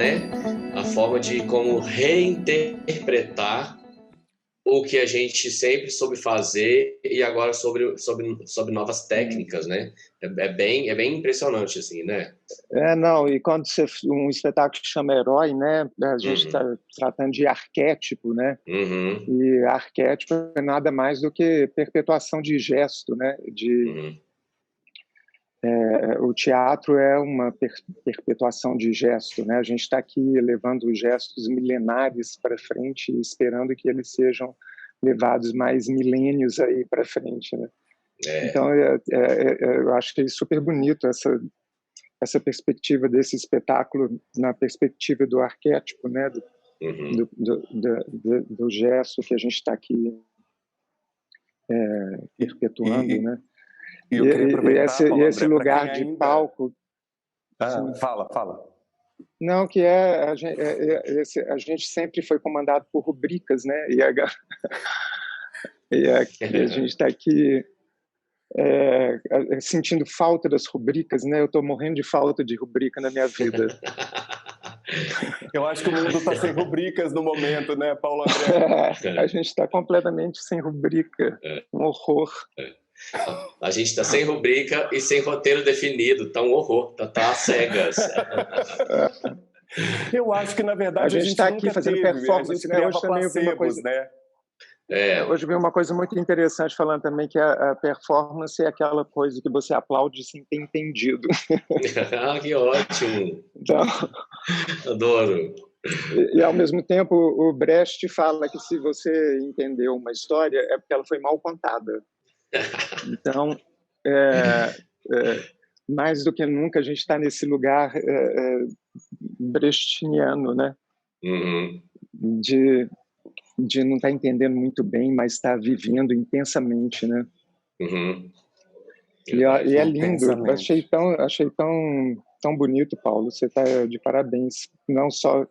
né, a forma de como reinterpretar o que a gente sempre soube fazer e agora sobre novas técnicas, né? É bem impressionante, assim, né? Não, e quando um espetáculo chama Herói, né, a gente está Uhum, tratando de arquétipo, né? uhum, E arquétipo é nada mais do que perpetuação de gesto, né? uhum. O teatro é uma perpetuação de gesto, né? A gente está aqui levando os gestos milenares para frente, esperando que eles sejam levados mais milênios aí para frente, né? É, Então, eu acho que é super bonito essa perspectiva desse espetáculo na perspectiva do arquétipo, né? uhum. Do gesto que a gente está aqui E, perpetuando, e, né? e eu queria aproveitar, E Paulo esse André, para lugar quem de ainda... palco, Ah, sim. fala. Não, que a gente sempre foi comandado por rubricas, né? E a gente está aqui sentindo falta das rubricas, né? Eu estou morrendo de falta de rubrica na minha vida. Eu acho que o mundo está sem rubricas no momento, né, Paulo André? A gente está completamente sem rubrica, um horror. A gente está sem rubrica e sem roteiro definido, tá um horror, tá às cegas. Eu acho que, na A verdade, a gente gente está aqui nunca fazendo teve. A performance, gente né? Hoje criava também eu vi uma placebos, coisa. né? É. Hoje vi uma coisa muito interessante falando também que a performance é aquela coisa que você aplaude sem ter entendido. Ah, que ótimo! Então, Adoro. e ao mesmo tempo o Brecht fala que se você entendeu uma história é porque ela foi mal contada. Então, é, é, mais do que nunca a gente está nesse lugar brechtiano, né? Uhum. De não estar entendendo muito bem, mas estar vivendo intensamente, né? Uhum. E é lindo. Intensamente. Achei tão bonito, Paulo. Você está de parabéns, não só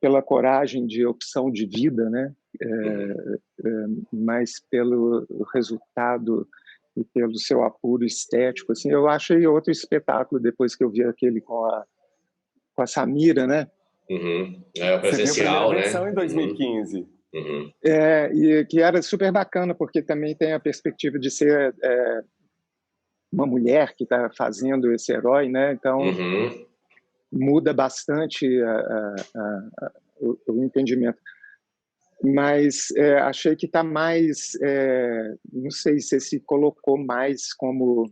pela coragem de opção de vida, né? Mas pelo resultado e pelo seu apuro estético. Assim, eu achei outro espetáculo depois que eu vi aquele com a Samira, né? Uhum. É o Você viu a primeira presencial, versão né? em Uhum. 2015. Uhum. E que era super bacana, porque também tem a perspectiva de ser uma mulher que está fazendo esse herói, né? Então Uhum. muda bastante o entendimento. Mas achei que está mais, não sei se se colocou mais como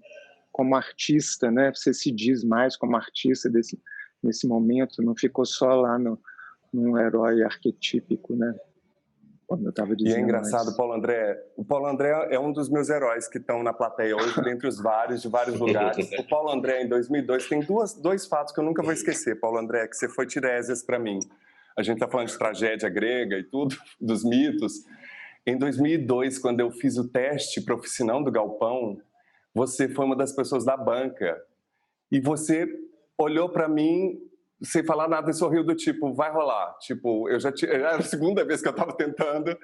artista, né? Você se diz mais como artista nesse momento, não ficou só lá no herói arquetípico, né? Como eu estava E é dizendo engraçado, antes. Paulo André. O Paulo André é um dos meus heróis que estão na plateia hoje, dentre os vários, de vários lugares. O Paulo André, em 2002, tem dois fatos que eu nunca vou esquecer, Paulo André, que você foi Tiresias para mim. A gente está falando de tragédia grega e tudo, dos mitos. Em 2002, quando eu fiz o teste para oficinão do Galpão, você foi uma das pessoas da banca. E você olhou para mim sem falar nada e sorriu do tipo, vai rolar. Tipo, era a segunda vez que eu estava tentando.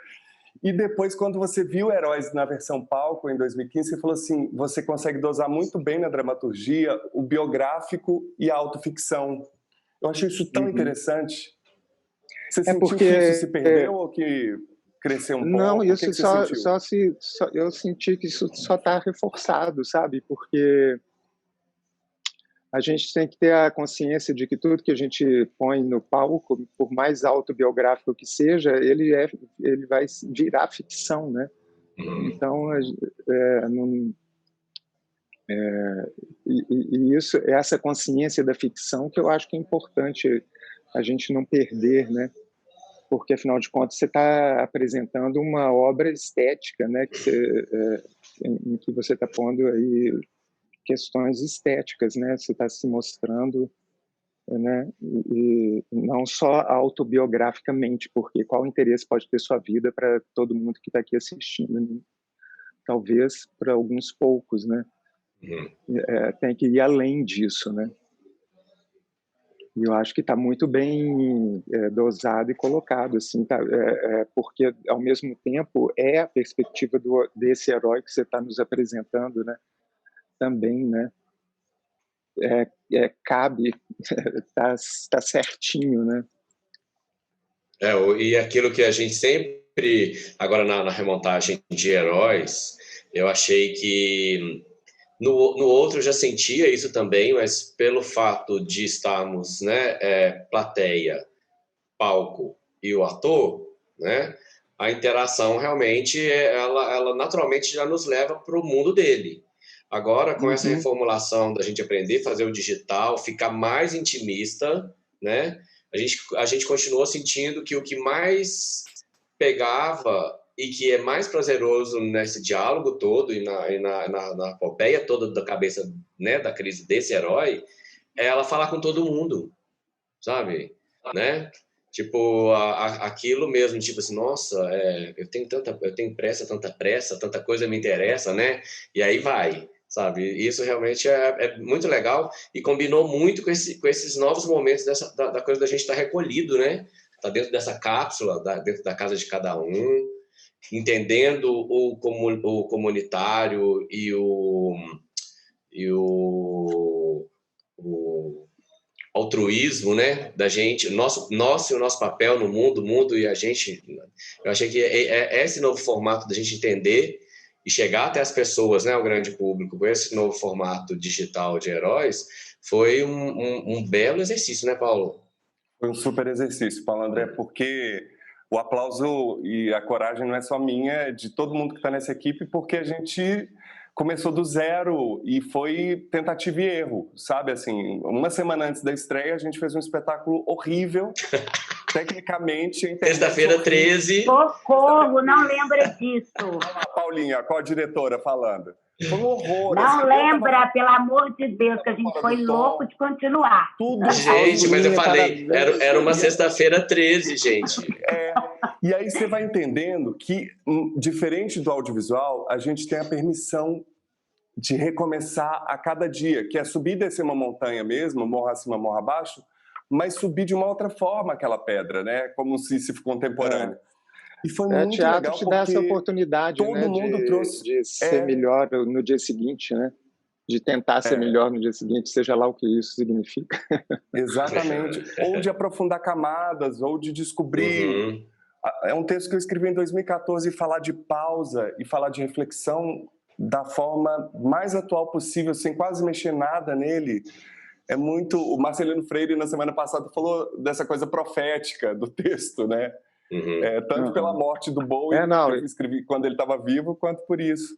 E depois, quando você viu Heróis na versão palco, em 2015, você falou assim, você consegue dosar muito bem na dramaturgia o biográfico e a autoficção. Eu achei isso tão interessante. Você sentiu que isso se Porque perdeu ou que cresceu um não, pouco? O que isso você sentiu? eu senti que isso só está reforçado, sabe? Porque a gente tem que ter a consciência de que tudo que a gente põe no palco, por mais autobiográfico que seja, ele vai virar ficção, né? Uhum. Então, isso, essa consciência da ficção que eu acho que é importante a gente não perder, né? Porque afinal de contas você está apresentando uma obra estética, né? Em que você está pondo aí questões estéticas, né? Você está se mostrando, né? E não só autobiograficamente, porque qual interesse pode ter sua vida para todo mundo que está aqui assistindo? Né? Talvez para alguns poucos, né? Uhum. Tem que ir além disso, né? E eu acho que está muito bem dosado e colocado, assim, porque ao mesmo tempo é a perspectiva desse herói que você está nos apresentando, né? Também, né? cabe, tá certinho, né? E aquilo que a gente sempre, agora na remontagem de heróis, eu achei que no outro eu já sentia isso também, mas pelo fato de estarmos, né, plateia, palco e o ator, né, a interação realmente, ela naturalmente já nos leva para o mundo dele. Agora, com essa reformulação da gente aprender a fazer o digital, ficar mais intimista, né, a gente continuou sentindo que o que mais pegava e que é mais prazeroso nesse diálogo todo e na epopeia toda da cabeça, né, da crise desse herói, é ela falar com todo mundo, sabe? Né? Tipo, aquilo mesmo, tipo assim, nossa, eu tenho pressa, tanta coisa me interessa, né? E aí vai, sabe? Isso realmente é muito legal e combinou muito com esses novos momentos da coisa da gente estar recolhido, né? Tá dentro dessa cápsula, dentro da casa de cada um, entendendo o comunitário e o altruísmo, né, da gente, nosso e o nosso papel no mundo, o mundo e a gente. Eu achei que esse novo formato da gente entender e chegar até as pessoas, né, o grande público, com esse novo formato digital de heróis, foi um belo exercício, né, Paulo? Foi um super exercício, Paulo André, porque o aplauso e a coragem não é só minha, é de todo mundo que está nessa equipe, porque a gente começou do zero e foi tentativa e erro, sabe? Assim, uma semana antes da estreia, a gente fez um espetáculo horrível, tecnicamente. Sexta-feira 13. Socorro, não lembra disso. Olha lá, Paulinha, qual a diretora falando? Foi um horror. Não lembra, pelo amor de Deus, que a gente foi louco de continuar. Tudo. Gente, mas eu falei, era uma sexta-feira 13, gente. E aí você vai entendendo que, diferente do audiovisual, a gente tem a permissão de recomeçar a cada dia, que é subir e descer uma montanha mesmo, morro acima, morro abaixo, mas subir de uma outra forma aquela pedra, né? Como se fosse contemporâneo. E foi muito teatro legal te dá essa oportunidade, todo né, mundo trouxe de ser melhor no dia seguinte, né? De tentar ser melhor no dia seguinte, seja lá o que isso significa. Exatamente. Ou de aprofundar camadas, ou de descobrir. É um texto que eu escrevi em 2014 e falar de pausa e falar de reflexão da forma mais atual possível, sem quase mexer nada nele. É muito... O Marcelino Freire, na semana passada, falou dessa coisa profética do texto, né? Tanto pela morte do Bowie, que eu escrevi quando ele estava vivo, quanto por isso.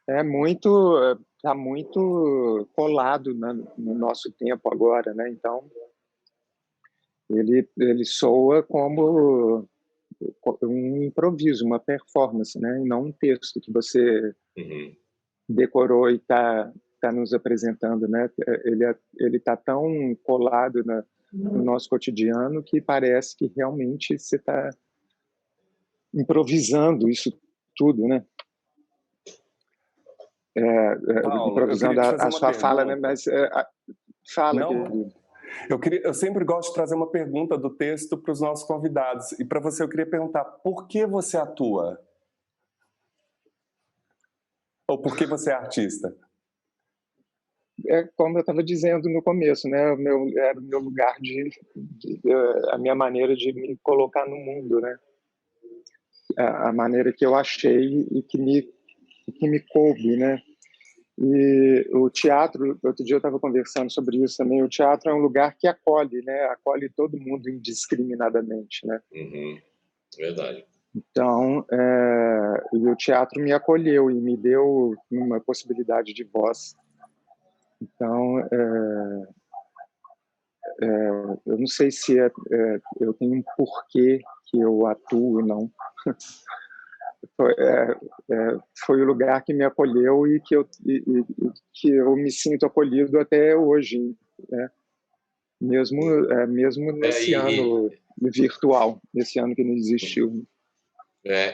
Tá muito colado no nosso tempo agora, né? Então, ele soa como um improviso, uma performance, né? E não um texto que você decorou e está nos apresentando, né? Ele está tão colado no nosso cotidiano que parece que realmente você está improvisando isso tudo, né? Paulo, improvisando a sua fala, né? Mas fala, querido. Eu sempre gosto de trazer uma pergunta do texto para os nossos convidados. E para você, eu queria perguntar, por que você atua? Ou por que você é artista? Como eu estava dizendo no começo, né? Era o meu lugar a minha maneira de me colocar no mundo, né? A maneira que eu achei e que me coube, né? E o teatro, outro dia eu estava conversando sobre isso também, o teatro é um lugar que acolhe, né? Acolhe todo mundo indiscriminadamente, né? Verdade. Então, e o teatro me acolheu e me deu uma possibilidade de voz. Então, eu não sei se eu tenho um porquê que eu atuo, não. Foi o lugar que me acolheu e que eu me sinto acolhido até hoje, né? Mesmo nesse ano virtual, nesse ano que não existiu.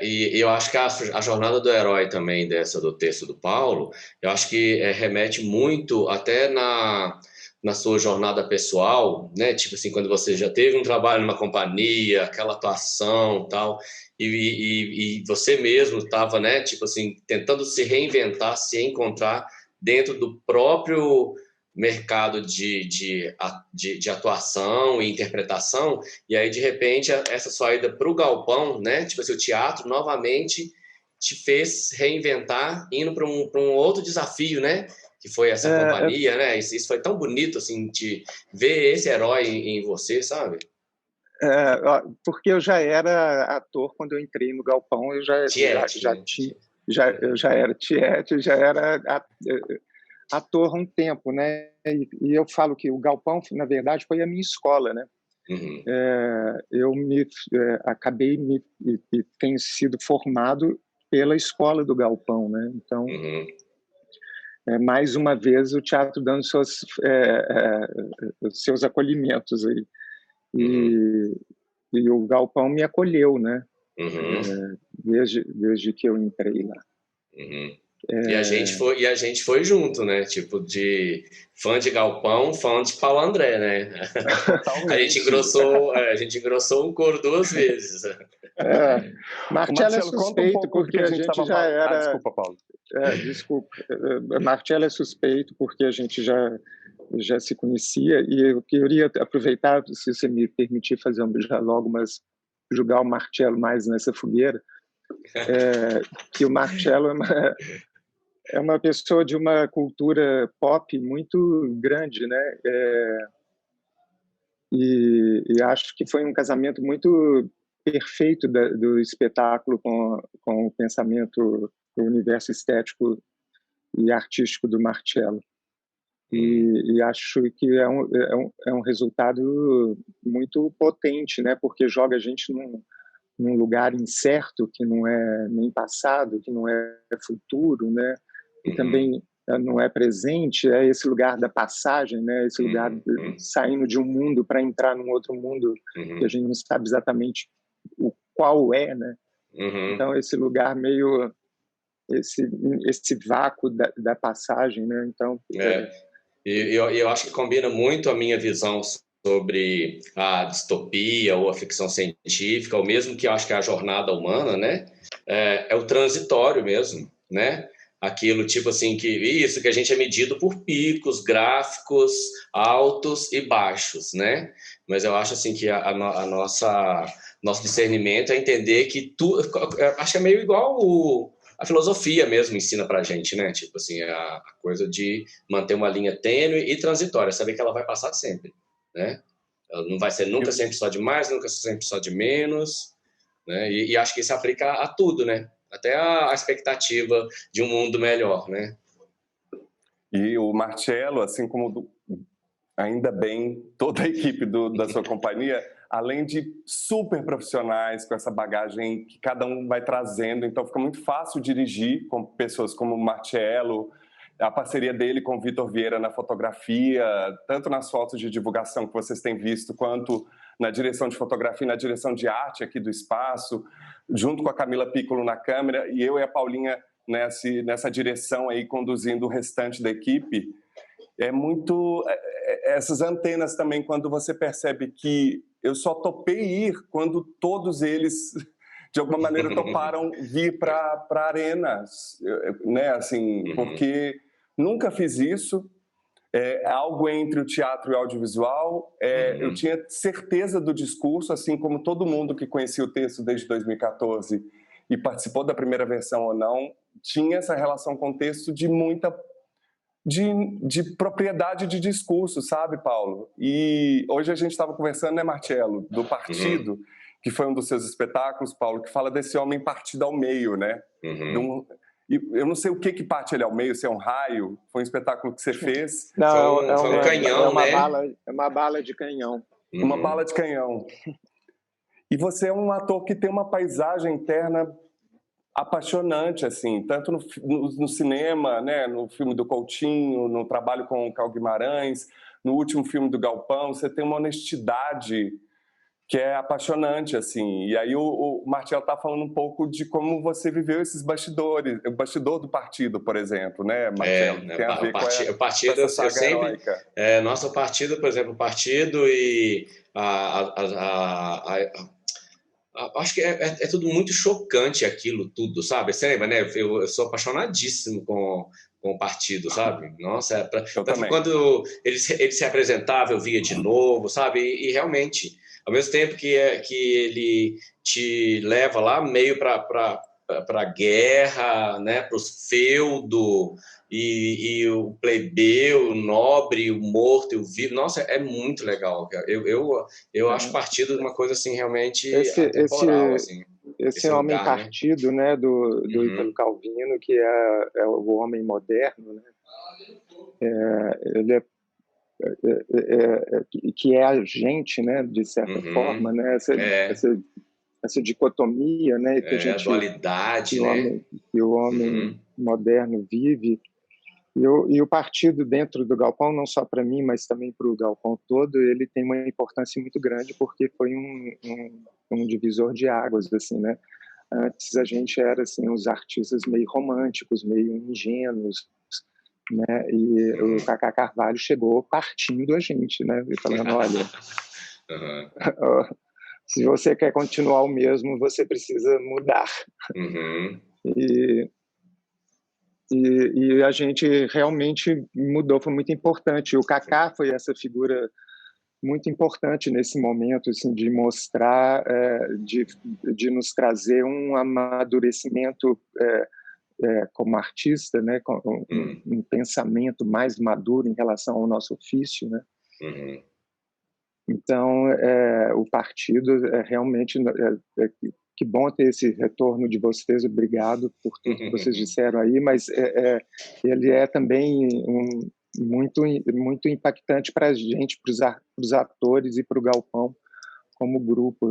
E eu acho que a jornada do herói também, do texto do Paulo, eu acho que remete muito até na sua jornada pessoal, né? Tipo assim, quando você já teve um trabalho numa companhia, aquela atuação tal, e você mesmo estava, né? Tipo assim, tentando se reinventar, se encontrar dentro do próprio mercado de atuação e interpretação, e aí, de repente, essa sua ida para o galpão, né? Tipo assim, o teatro, novamente, te fez reinventar, indo para um outro desafio, né? Que foi essa companhia, né? Isso foi tão bonito, assim, de ver esse herói em você, sabe? Porque eu já era ator quando eu entrei no galpão, eu já era tiete, já era ator há um tempo, né? E eu falo que o galpão, na verdade, foi a minha escola, né? Uhum. Eu acabei tenho sido formado pela escola do galpão, né? Então, mais uma vez o teatro dando seus acolhimentos aí. E o galpão me acolheu, né? Desde que eu entrei lá. E a gente foi junto, né? Tipo, de fã de galpão, fã de Paulo André, né? a gente engrossou um coro 2 vezes. Marcelo é suspeito porque a gente já era... desculpa, Paulo. Desculpa. Marcelo é suspeito porque a gente já se conhecia, e eu queria aproveitar, se você me permitir fazer já logo, mas jogar o Marcelo mais nessa fogueira, que o Marcelo é uma pessoa de uma cultura pop muito grande, né? E acho que foi um casamento muito perfeito do espetáculo com o pensamento do universo estético e artístico do Marcelo. E acho que é um resultado muito potente, né? Porque joga a gente num lugar incerto, que não é nem passado, que não é futuro, né? E também não é presente, é esse lugar da passagem, né? Esse lugar saindo de um mundo para entrar num outro mundo que a gente não sabe exatamente o qual é, né? Então esse lugar meio esse vácuo da passagem, né? Então E eu acho que combina muito a minha visão sobre a distopia ou a ficção científica, ou mesmo que eu acho que é a jornada humana, né? É o transitório mesmo, né? Aquilo tipo assim que a gente é medido por picos, gráficos altos e baixos, né? Mas eu acho assim que nosso discernimento é entender que acho que é meio igual a filosofia mesmo ensina pra gente, né? Tipo assim, a coisa de manter uma linha tênue e transitória, saber que ela vai passar sempre, né? Ela não vai ser nunca sempre só de mais, nunca sempre só de menos, né? E acho que isso aplica a tudo, né? Até a expectativa de um mundo melhor, né? E o Marcelo, assim como ainda bem toda a equipe da sua companhia, além de super profissionais, com essa bagagem que cada um vai trazendo, então fica muito fácil dirigir com pessoas como o Marcelo, a parceria dele com o Vitor Vieira na fotografia, tanto nas fotos de divulgação que vocês têm visto, quanto na direção de fotografia e na direção de arte aqui do espaço, junto com a Camila Piccolo na câmera, e eu e a Paulinha nessa direção aí, conduzindo o restante da equipe. É muito... essas antenas também, quando você percebe que eu só topei ir quando todos eles, de alguma maneira, toparam vir para a arena, né? Assim, porque nunca fiz isso. É algo entre o teatro e o audiovisual. Eu tinha certeza do discurso, assim como todo mundo que conhecia o texto desde 2014 e participou da primeira versão ou não, tinha essa relação com o texto de muita... De propriedade de discurso, sabe, Paulo? E hoje a gente estava conversando, né, Marcelo, do Partido, que foi um dos seus espetáculos, Paulo, que fala desse homem partido ao meio, né? E eu não sei o que parte ele ao meio, se é um raio, foi um espetáculo que você fez. Não, foi um canhão, né? É uma bala de canhão. Uma bala de canhão. E você é um ator que tem uma paisagem interna apaixonante, assim, tanto no cinema, né, no filme do Coutinho, no trabalho com o Carl Guimarães, no último filme do Galpão, você tem uma honestidade que é apaixonante, assim. E aí o Marcelo está falando um pouco de como você viveu esses bastidores, o bastidor do Partido, por exemplo, né, Marcelo? Tem a ver com o Partido, essa saga eu sempre... heróica. Nosso Partido, por exemplo, o Partido e acho que é tudo muito chocante aquilo tudo, sabe? Você lembra, né? Eu sou apaixonadíssimo com o partido, sabe? Nossa, Eu também. quando ele se apresentava, eu via de novo, sabe? E realmente, ao mesmo tempo que ele te leva lá meio para a guerra, né? Para os feudo e o plebeu, o nobre, o morto e o vivo. Nossa, é muito legal, cara. Eu acho partido uma coisa assim realmente atemporal, assim. Esse Esse homem lugar, né? partido, né, do Ítalo Calvino, que é o homem moderno, né? Ele que é a gente, né, de certa forma, né? Essa dicotomia, né, que a a gente, dualidade, né? que o homem moderno vive. E o partido dentro do Galpão, não só para mim, mas também para o Galpão todo, ele tem uma importância muito grande porque foi um divisor de águas, assim, né? Antes a gente era assim os artistas meio românticos, meio ingênuos, né? E o Cacá Carvalho chegou partindo a gente, né? E falando, olha, se você quer continuar o mesmo, você precisa mudar. E a gente realmente mudou, foi muito importante. O Cacá foi essa figura muito importante nesse momento, assim, de mostrar, de nos trazer um amadurecimento como artista, né, com um pensamento mais maduro em relação ao nosso ofício, né. Então, o partido realmente que bom ter esse retorno de vocês, obrigado por tudo que vocês disseram aí, mas ele é também muito impactante para a gente, para os atores e para o Galpão como grupo,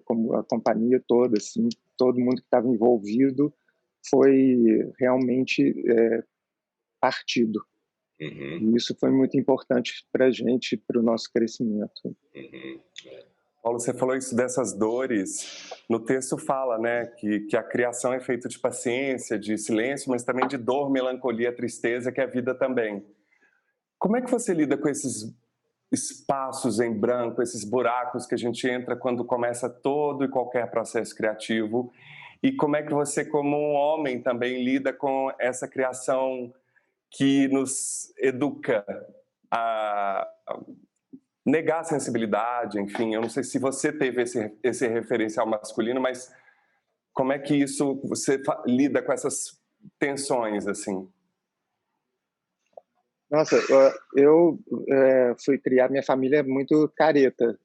como a companhia toda, assim, todo mundo que estava envolvido foi realmente partido. E isso foi muito importante para a gente, para o nosso crescimento. Paulo, você falou isso dessas dores. No texto fala, né, que a criação é feita de paciência, de silêncio, mas também de dor, melancolia, tristeza, que é a vida também. Como é que você lida com esses espaços em branco, esses buracos que a gente entra quando começa todo e qualquer processo criativo? E como é que você, como um homem, também lida com essa criação que nos educa a negar a sensibilidade, enfim, eu não sei se você teve esse referencial masculino, mas como é que isso você lida com essas tensões, assim? Nossa, eu fui criar, minha família é muito careta.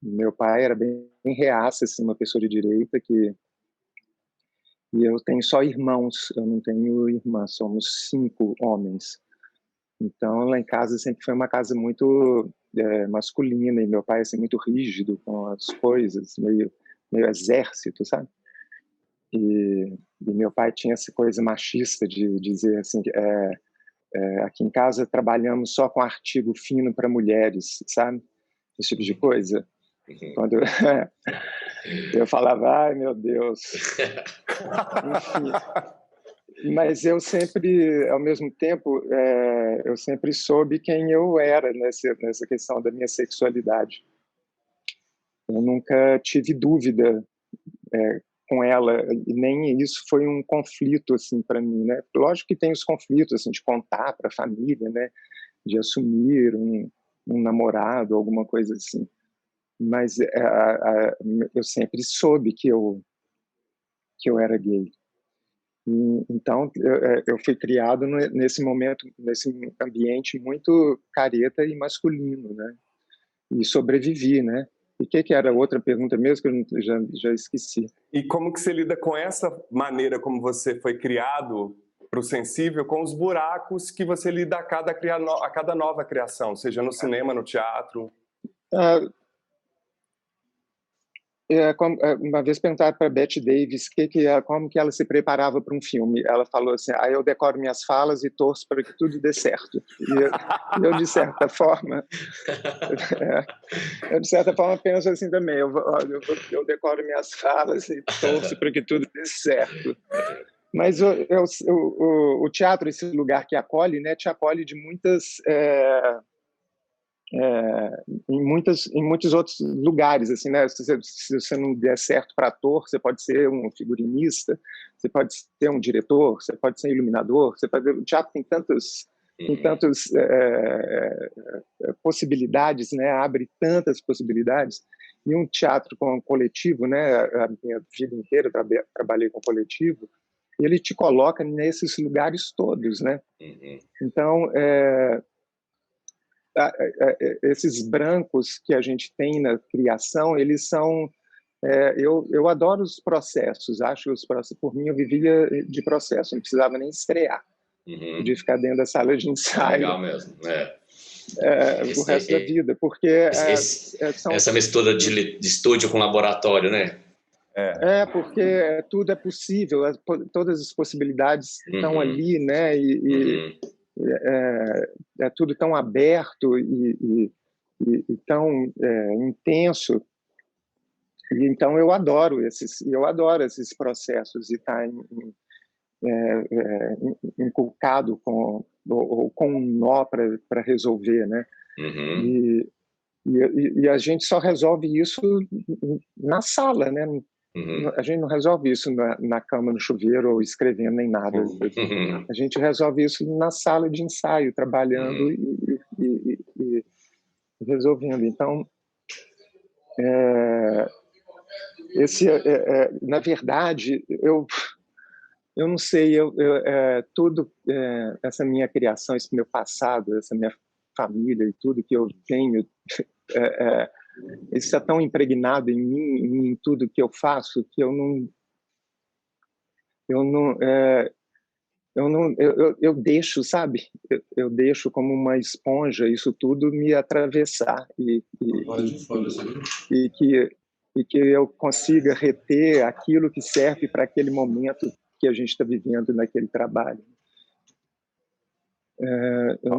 Meu pai era bem reaça, assim, uma pessoa de direita, e eu tenho só irmãos, eu não tenho irmã, somos 5 homens. Então, lá em casa sempre foi uma casa muito masculina, e meu pai assim muito rígido com as coisas, meio exército, sabe? E meu pai tinha essa coisa machista de dizer assim, aqui em casa trabalhamos só com artigo fino para mulheres, sabe? Esse tipo de coisa. Quando eu falava, ai meu Deus. Enfim. Mas eu sempre, ao mesmo tempo, eu sempre soube quem eu era nessa questão da minha sexualidade. Eu nunca tive dúvida com ela, e nem isso foi um conflito assim para mim, né? Lógico que tem os conflitos assim de contar para a família, né? De assumir um namorado, alguma coisa assim. Mas eu sempre soube que eu era gay. Então, eu fui criado nesse momento, nesse ambiente muito careta e masculino, né? E sobrevivi, né? E o que era a outra pergunta mesmo que eu já esqueci? E como que você lida com essa maneira como você foi criado para o sensível, com os buracos que você lida a cada nova criação, seja no cinema, no teatro? Uma vez perguntaram para Bette Davis como que ela se preparava para um filme. Ela falou assim, eu decoro minhas falas e torço para que tudo dê certo. E eu de certa forma, penso assim também, eu decoro minhas falas e torço para que tudo dê certo. Mas o teatro, esse lugar que acolhe, né, te acolhe de muitas em muitos outros lugares, assim, né? Se você não der certo para ator, você pode ser um figurinista, você pode ser um diretor, você pode ser iluminador, o teatro tem tantas possibilidades, né? Abre tantas possibilidades. E um teatro com coletivo, né? A minha vida inteira eu trabalhei com coletivo, e ele te coloca nesses lugares todos, né? Então, esses brancos que a gente tem na criação, eles são... eu adoro os processos, acho que os processos, por mim, eu vivia de processo, não precisava nem estrear, de ficar dentro da sala de ensaio. Legal mesmo, o resto da vida, porque... essa mistura de estúdio com laboratório, né? Porque tudo é possível, todas as possibilidades estão ali, né? É tudo tão aberto e tão intenso. E então eu adoro esses processos e estar inculcado com um nó para resolver, né? E a gente só resolve isso na sala, né? A gente não resolve isso na cama, no chuveiro, ou escrevendo, nem nada. A gente resolve isso na sala de ensaio, trabalhando e resolvendo. Então, na verdade, eu não sei, tudo, essa minha criação, esse meu passado, essa minha família e tudo que eu tenho, isso está tão impregnado em mim, em tudo que eu faço, que eu deixo, sabe? Eu deixo como uma esponja isso tudo me atravessar e que eu consiga reter aquilo que serve para aquele momento que a gente está vivendo naquele trabalho. Eu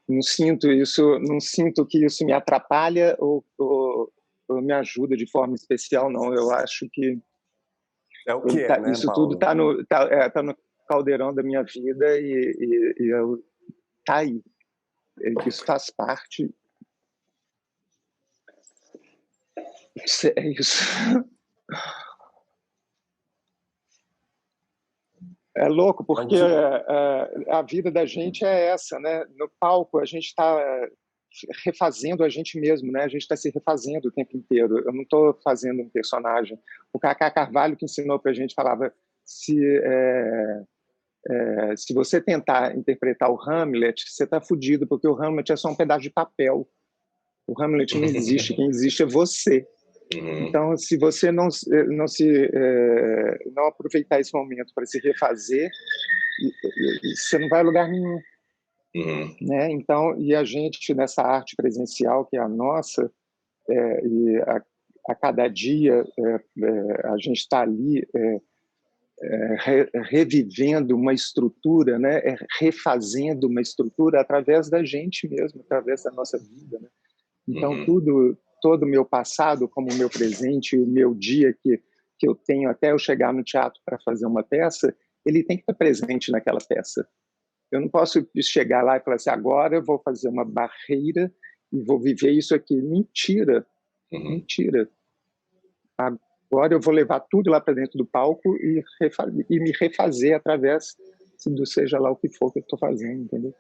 não sinto isso, não sinto que isso me atrapalha ou me ajuda de forma especial, não. Eu acho que né, isso Paulo? tudo está no caldeirão da minha vida e tá aí. Isso faz parte. É isso. É louco, porque a vida da gente é essa, né? No palco, a gente está refazendo a gente mesmo, né? A gente está se refazendo o tempo inteiro. Eu não estou fazendo um personagem. O Cacá Carvalho, que ensinou para a gente, falava: se você tentar interpretar o Hamlet, você está fudido, porque o Hamlet é só um pedaço de papel. O Hamlet não existe, quem existe é você. Então, se você não aproveitar esse momento para se refazer, você não vai a lugar nenhum. Né? Então, e a gente, nessa arte presencial, que é a nossa, e a cada dia a gente está ali revivendo uma estrutura, né? Refazendo uma estrutura através da gente mesmo, através da nossa vida. Né? Então, todo o meu passado, como o meu presente, o meu dia que eu tenho até eu chegar no teatro para fazer uma peça, ele tem que estar presente naquela peça. Eu não posso chegar lá e falar assim, agora eu vou fazer uma barreira e vou viver isso aqui. Mentira, mentira. Agora eu vou levar tudo lá para dentro do palco e me refazer através do seja lá o que for que eu estou fazendo, entendeu?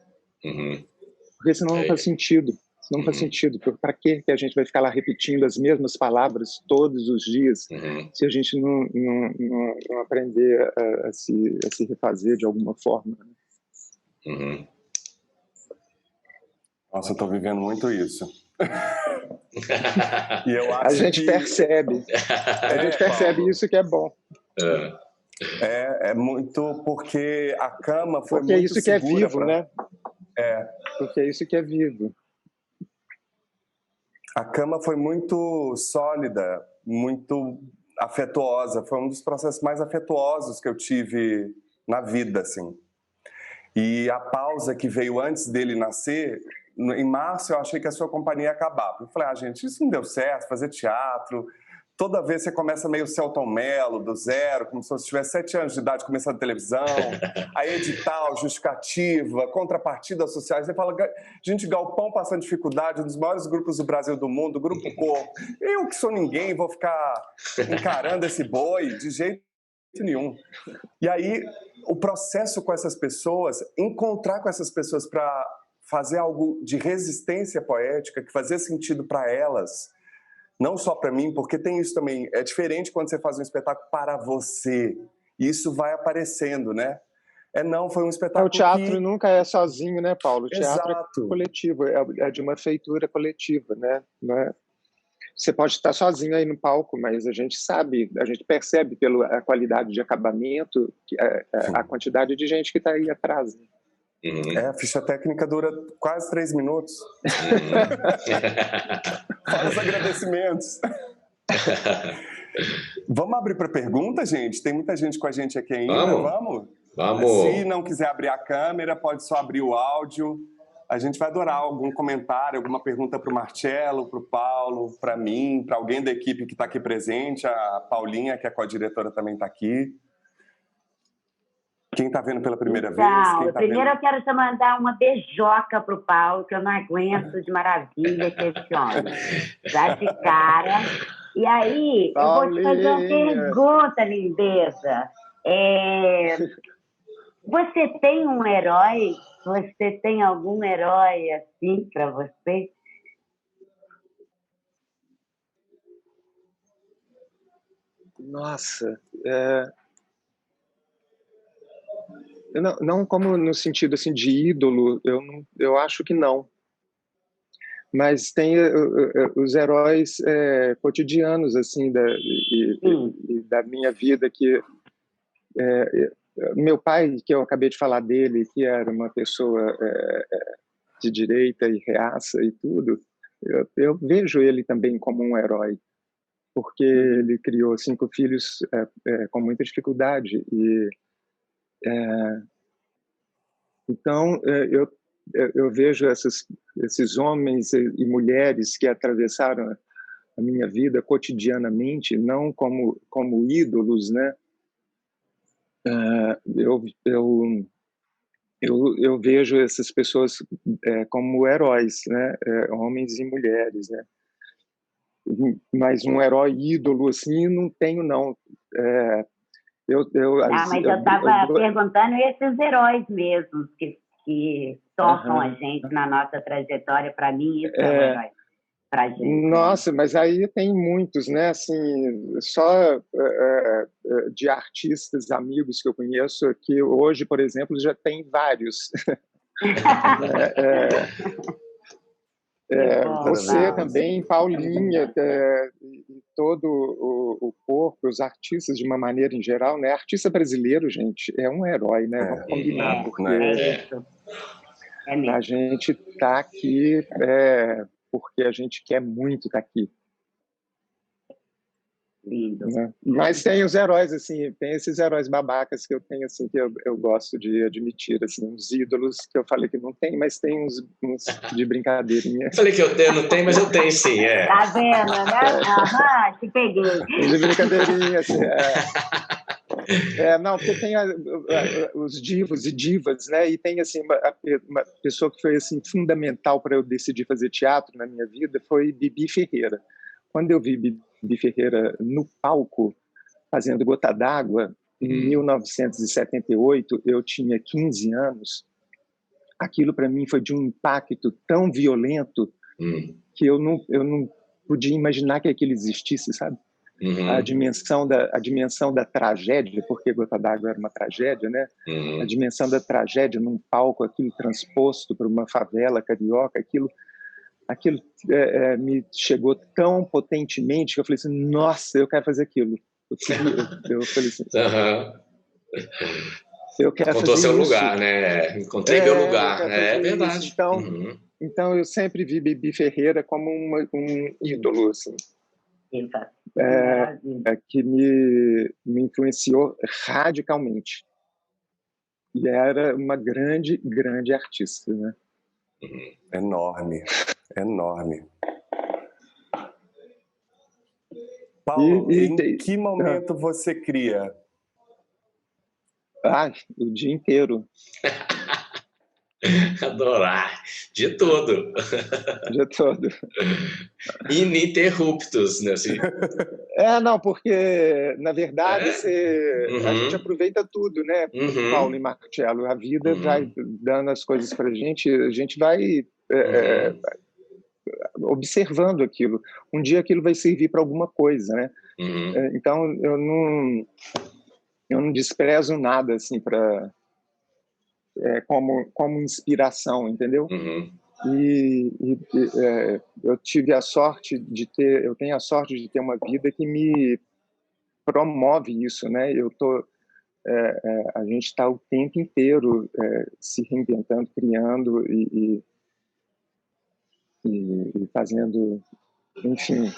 Porque senão não faz sentido. Não faz sentido. Para que a gente vai ficar lá repetindo as mesmas palavras todos os dias se a gente não aprender a se refazer de alguma forma? Nossa, eu estou vivendo muito isso. E eu acho a gente percebe. A gente percebe Paulo. Isso que é bom. É muito porque a cama foi porque muito isso que é vivo, né? Porque é isso que é vivo. A cama foi muito sólida, muito afetuosa. Foi um dos processos mais afetuosos que eu tive na vida, assim. E a pausa que veio antes dele nascer, em março eu achei que a sua companhia ia acabar. Eu falei, gente, isso não deu certo, fazer teatro, toda vez você começa meio Selton Mello, do zero, como se você tivesse 7 anos de idade começando televisão, aí edital, justificativa, contrapartidas sociais. Você fala, gente, Galpão passando dificuldade, um dos maiores grupos do Brasil do mundo, Grupo Corpo. Eu que sou ninguém, vou ficar encarando esse boi de jeito nenhum. E aí, o processo com essas pessoas, encontrar com essas pessoas para fazer algo de resistência poética, que fazia sentido para elas, não só para mim, porque tem isso também. É diferente quando você faz um espetáculo para você. Isso vai aparecendo, né? Foi um espetáculo O teatro nunca é sozinho, né, Paulo? O teatro Exato. É coletivo, é de uma feitura coletiva, né? Não é... Você pode estar sozinho aí no palco, mas a gente sabe, a gente percebe pela qualidade de acabamento, a quantidade de gente que está aí atrás. Né? A ficha técnica dura quase 3 minutos. Faz os agradecimentos. Vamos abrir para pergunta, gente? Tem muita gente com a gente aqui ainda. Vamos. Se não quiser abrir a câmera, pode só abrir o áudio. A gente vai adorar algum comentário, alguma pergunta para o Marcelo, para o Paulo, para mim, para alguém da equipe que está aqui presente. A Paulinha, que é co-diretora, também está aqui. Quem está vendo pela primeira vez? Primeiro eu quero te mandar uma beijoca para o Paulo, que eu não aguento de maravilha que esse homem. Já de cara. E aí, eu vou te fazer uma pergunta, lindeza. Você tem um herói? Você tem algum herói assim para você? Nossa, não como no sentido assim de ídolo, eu acho que não. Mas tem os heróis cotidianos assim da minha vida que meu pai, que eu acabei de falar dele, que era uma pessoa de direita e reaça e tudo, eu vejo ele também como um herói, porque ele criou 5 filhos com muita dificuldade então eu vejo esses homens e mulheres que atravessaram a minha vida cotidianamente, não como ídolos, né? Eu vejo essas pessoas como heróis, né? Homens e mulheres, né? Mas um herói ídolo assim não tenho, não. Mas eu estava perguntando esses heróis mesmos que tocam a gente na nossa trajetória. Para mim, isso é um herói para a gente. Nossa, mas aí tem muitos, né? Assim, só de artistas, amigos que eu conheço, que hoje, por exemplo, já tem vários. Você também, Paulinha, e todo o corpo, os artistas de uma maneira em geral, né? Artista brasileiro, gente, é um herói, né? Vamos combinar, porque a gente está aqui porque a gente quer muito estar aqui. Lindo. Né? Mas tem os heróis, assim, tem esses heróis babacas que eu tenho, assim, que eu gosto de admitir, assim, uns ídolos que eu falei que não tem, mas tem uns de brincadeirinha. Falei que eu não tenho, mas eu tenho sim, Tá vendo, né? Te peguei. De brincadeirinha, assim, não, porque tem os divos e divas, né? E tem, assim, uma pessoa que foi, assim, fundamental para eu decidir fazer teatro na minha vida foi Bibi Ferreira. Quando eu vi Bibi Ferreira no palco, fazendo Gota d'Água, em 1978, eu tinha 15 anos, aquilo para mim foi de um impacto tão violento que eu não podia imaginar que aquilo existisse, sabe? A dimensão da tragédia, porque Gota d'Água era uma tragédia, né? A dimensão da tragédia num palco, aquilo transposto para uma favela carioca, aquilo me chegou tão potentemente que eu falei assim, nossa, eu quero fazer aquilo. Eu falei assim, eu quero Encontrou fazer seu isso. lugar, né? Encontrei meu lugar. É verdade. Então eu sempre vi Bibi Ferreira como um ídolo, assim. Que me influenciou radicalmente. E era uma grande, grande artista, né? Enorme. Paulo, em que momento você cria? O dia inteiro. Adorar. De tudo. O dia todo. Ininterruptos, né? Assim. Não, porque, na verdade, a gente aproveita tudo, né, Paulo e Marcelo? A vida vai dando as coisas para a gente vai observando aquilo. Um dia aquilo vai servir para alguma coisa, né? Então, eu não desprezo nada, assim, como inspiração, entendeu? Eu tenho a sorte de ter uma vida que me promove isso, né? A gente está o tempo inteiro se reinventando, criando e fazendo, enfim,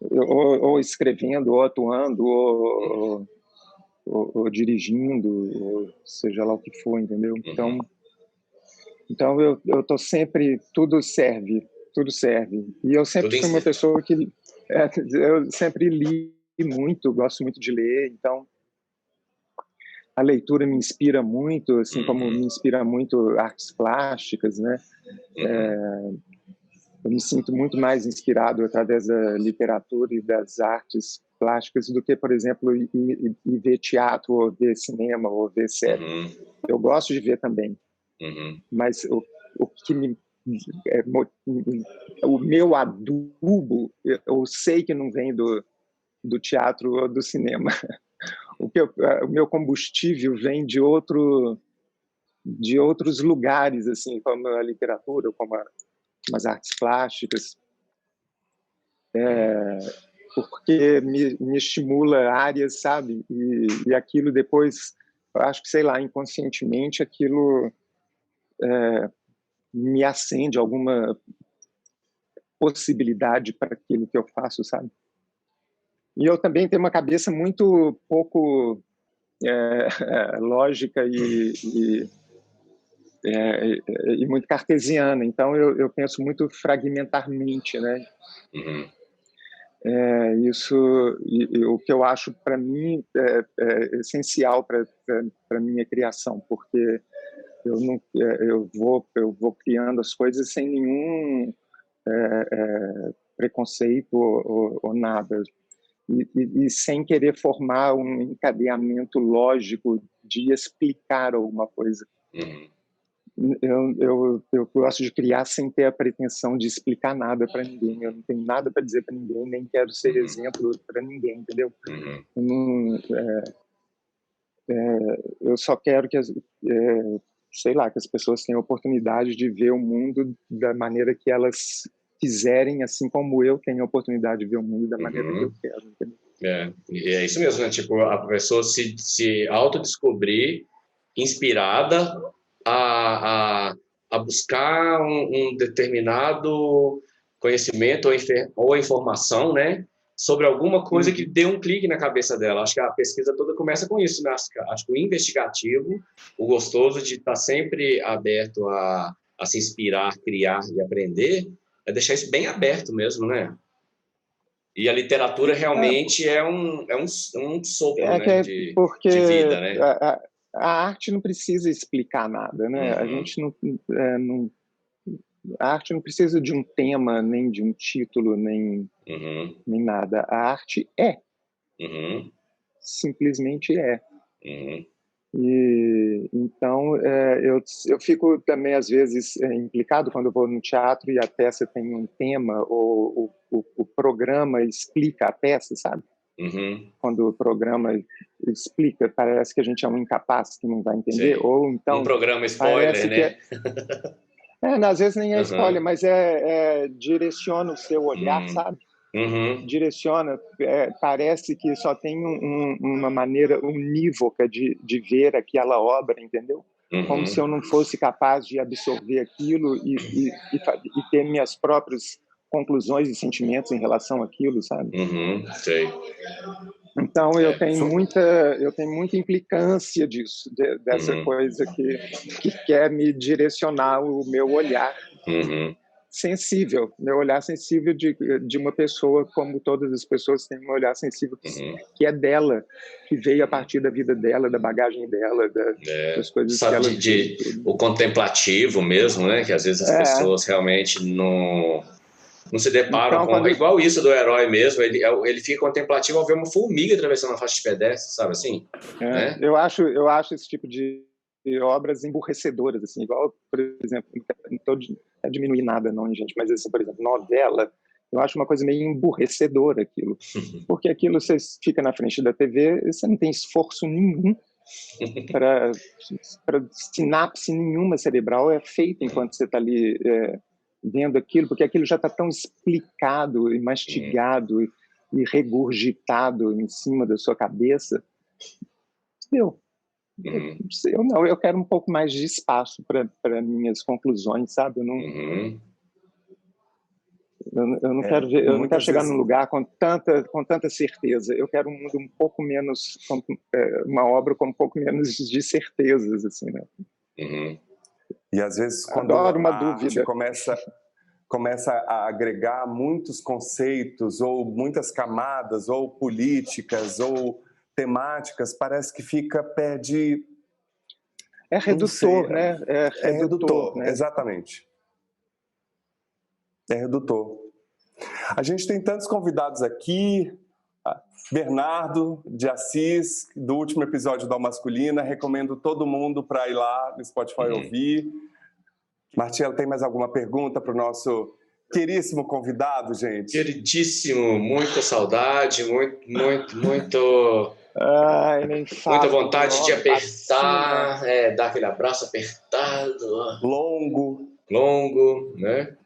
ou escrevendo, ou atuando, ou dirigindo, ou seja lá o que for, entendeu? Então eu tô sempre, tudo serve. E eu sempre fui uma pessoa que eu sempre li muito, gosto muito de ler, então a leitura me inspira muito, assim como me inspira muito artes plásticas, né? Eu me sinto muito mais inspirado através da literatura e das artes plásticas do que, por exemplo, ir ver teatro, ou ver cinema, ou ver série. Eu gosto de ver também, mas o que o meu adubo, eu sei que não vem do teatro ou do cinema. O meu combustível vem de outros lugares, assim, como a literatura, como as artes plásticas, porque me estimula áreas, sabe? E aquilo depois, eu acho que, sei lá, inconscientemente, aquilo me acende alguma possibilidade para aquilo que eu faço, sabe? E eu também tenho uma cabeça muito pouco lógica e muito cartesiana, então eu penso muito fragmentarmente, né? O que eu acho, para mim, é essencial para minha criação, porque eu vou criando as coisas sem nenhum preconceito ou nada, e sem querer formar um encadeamento lógico de explicar alguma coisa. Eu gosto de criar sem ter a pretensão de explicar nada para ninguém. Eu não tenho nada para dizer para ninguém, nem quero ser exemplo para ninguém, entendeu? Eu só quero que sei lá, que as pessoas tenham a oportunidade de ver o mundo da maneira que elas quiserem, assim como eu tenho a oportunidade de ver o mundo da maneira que eu quero, entendeu? E é isso mesmo, né? Tipo, a pessoa se autodescobrir inspirada a buscar um determinado conhecimento ou informação, né? Sobre alguma coisa que dê um clique na cabeça dela. Acho que a pesquisa toda começa com isso, né? Acho que o investigativo, o gostoso de estar sempre aberto a se inspirar, criar e aprender, é deixar isso bem aberto mesmo, né? E a literatura realmente é um sopro, né, de vida, né? A arte não precisa explicar nada, né? A gente a arte não precisa de um tema, nem de um título, nem nada. A arte é. Simplesmente é. E então eu fico também às vezes implicado quando eu vou no teatro e a peça tem um tema, ou o programa explica a peça, sabe? Quando o programa explica, parece que a gente é um incapaz que não vai entender. Sim. Ou então um programa spoiler, né? Às vezes nem é spoiler, mas direciona o seu olhar, sabe? Direciona, parece que só tem uma maneira unívoca de ver aquela obra, entendeu? Como se eu não fosse capaz de absorver aquilo e ter minhas próprias conclusões e sentimentos em relação àquilo, sabe? Sei. Então eu tenho muita implicância disso, dessa coisa que quer me direcionar o meu olhar. sensível, meu olhar sensível de uma pessoa, como todas as pessoas têm um olhar sensível que é dela, que veio a partir da vida dela, da bagagem dela, das coisas sabe, que ela viu. o contemplativo mesmo, né? Que às vezes as pessoas realmente não se deparam Então, com... Igual isso do herói mesmo, ele fica contemplativo ao ver uma formiga atravessando a faixa de pedestre, sabe assim? Né? Eu acho esse tipo de obras emburrecedoras, assim, igual, por exemplo, não estou a diminuir nada não, gente, mas assim, por exemplo, novela, eu acho uma coisa meio emburrecedora aquilo, porque aquilo você fica na frente da TV, você não tem esforço nenhum para sinapse nenhuma cerebral é feita enquanto você está ali vendo aquilo, porque aquilo já está tão explicado e mastigado e regurgitado em cima da sua cabeça. Eu quero um pouco mais de espaço para minhas conclusões, sabe? Eu não quero ver, eu não quero chegar num lugar com tanta certeza. Eu quero um mundo um pouco menos, uma obra com um pouco menos de certezas, assim, né? E às vezes quando uma a dúvida começa a agregar muitos conceitos ou muitas camadas ou políticas ou temáticas, parece que perde... É redutor, né? É redutor, né? Exatamente. É redutor. A gente tem tantos convidados aqui. Bernardo de Assis, do último episódio da Masculina. Recomendo todo mundo para ir lá no Spotify ouvir. Marcelo, tem mais alguma pergunta para o nosso queríssimo convidado, gente? Queridíssimo, muita saudade, muito... muita vontade de apertar, dar aquele abraço apertado. Longo, né?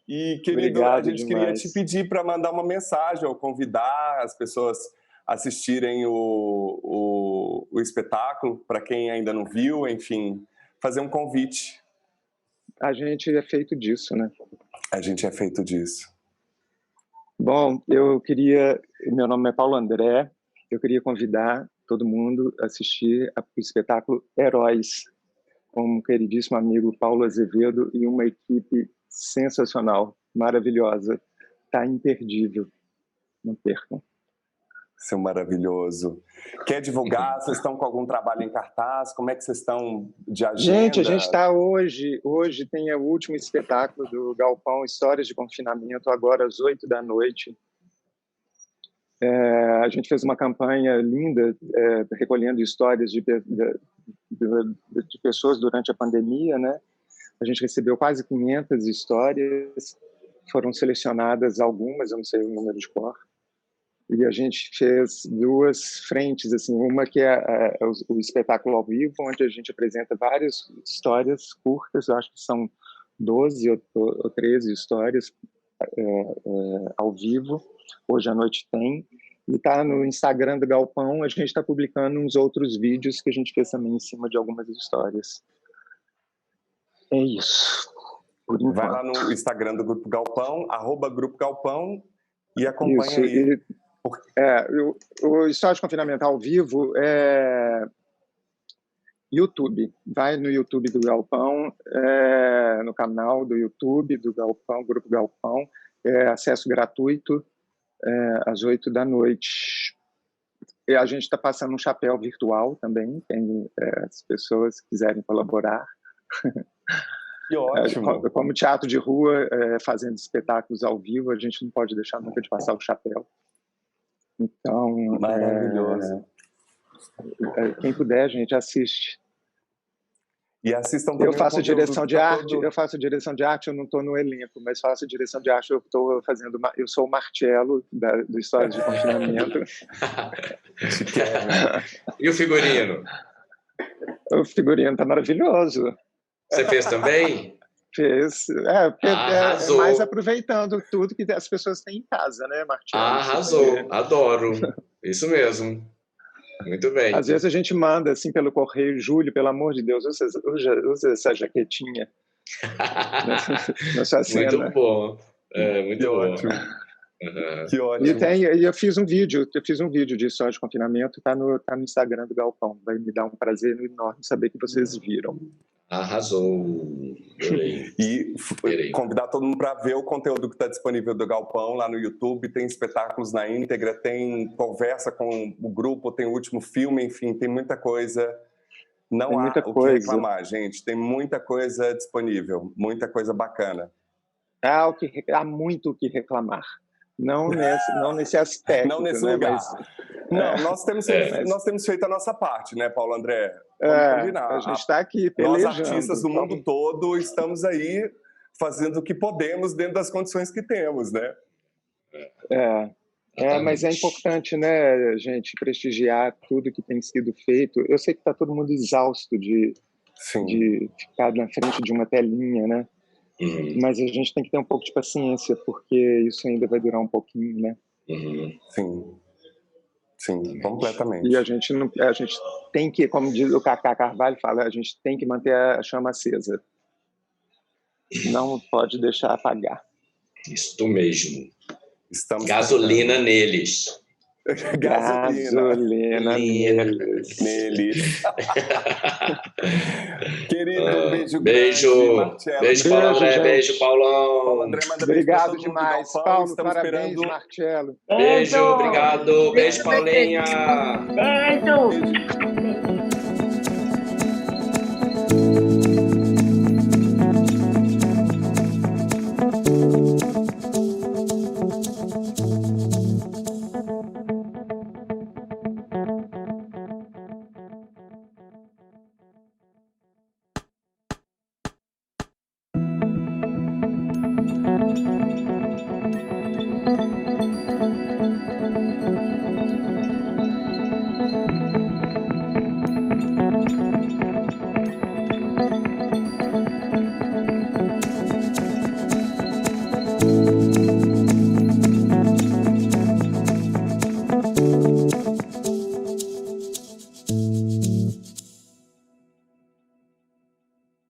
E, querido, a gente queria te pedir para mandar uma mensagem ou convidar as pessoas a assistirem o espetáculo, para quem ainda não viu, enfim, fazer um convite. A gente é feito disso, né? A gente é feito disso. Bom, meu nome é Paulo André, eu queria convidar todo mundo a assistir o espetáculo Heróis, com um queridíssimo amigo Paulo Azevedo e uma equipe sensacional, maravilhosa, tá imperdível, não percam. Isso é maravilhoso. Quer divulgar? Vocês estão com algum trabalho em cartaz? Como é que vocês estão de agenda? Gente, a gente está hoje tem o último espetáculo do Galpão, Histórias de Confinamento, agora às 20h. A gente fez uma campanha linda, recolhendo histórias de pessoas durante a pandemia, né? A gente recebeu quase 500 histórias, foram selecionadas algumas, eu não sei o número de cor, e a gente fez 2 frentes, assim, uma que é o espetáculo ao vivo, onde a gente apresenta várias histórias curtas, eu acho que são 12 ou 13 histórias ao vivo, hoje à noite tem, e está no Instagram do Galpão, a gente está publicando uns outros vídeos que a gente fez também em cima de algumas histórias. É isso. Vai lá no Instagram do Grupo Galpão, @Grupo Galpão, e acompanha aí. O História de Confinamento ao vivo é YouTube. Vai no YouTube do Galpão, no canal do YouTube do Galpão, Grupo Galpão. Acesso gratuito, às 20h. E a gente está passando um chapéu virtual também, as pessoas quiserem colaborar. Que ótimo. Como teatro de rua, fazendo espetáculos ao vivo, a gente não pode deixar nunca de passar o chapéu. Então, maravilhoso. Quem puder, gente, assiste. E assistam também. Eu faço direção de arte, eu não estou no elenco, mas faço direção de arte, eu sou o Marcelo do Histórias de Confinamento. E o figurino? O figurino está maravilhoso. Você fez também? Fez. É mais aproveitando tudo que as pessoas têm em casa, né, Marcelo? Arrasou, adoro. Isso mesmo. Muito bem. Às vezes a gente manda assim pelo correio, Júlio, pelo amor de Deus, usa essa jaquetinha. nessa cena. Muito bom. Muito bom. Ótimo. Que ótimo. E eu fiz um vídeo de História de Confinamento, tá no Instagram do Galpão. Vai me dar um prazer enorme saber que vocês viram. Arrasou. E convidar todo mundo para ver o conteúdo que está disponível do Galpão lá no YouTube. Tem espetáculos na íntegra, tem conversa com o grupo, tem o último filme, enfim, tem muita coisa. Não há o que reclamar, gente. Tem muita coisa disponível, muita coisa bacana. Há muito o que reclamar. Não nesse aspecto. Não nesse lugar. Nós temos feito a nossa parte, né, Paulo André? Vamos combinar. A gente está aqui pelejando. Nós, artistas do mundo todo, estamos aí fazendo o que podemos dentro das condições que temos, né? Mas é importante, né, gente, prestigiar tudo que tem sido feito. Eu sei que está todo mundo exausto de ficar na frente de uma telinha, né? Mas a gente tem que ter um pouco de paciência, porque isso ainda vai durar um pouquinho, né? Sim, completamente. E a gente tem que, como diz o Cacá Carvalho, fala, a gente tem que manter a chama acesa. Não pode deixar apagar. Isso mesmo. Gasolina neles. Gasolina neles. Querido, beijo, Paulo André, beijo, Paulão. Paulo André, obrigado demais, Paulo, parabéns, Marcelo. Beijo, obrigado, beijo, Paulinha. Beijo.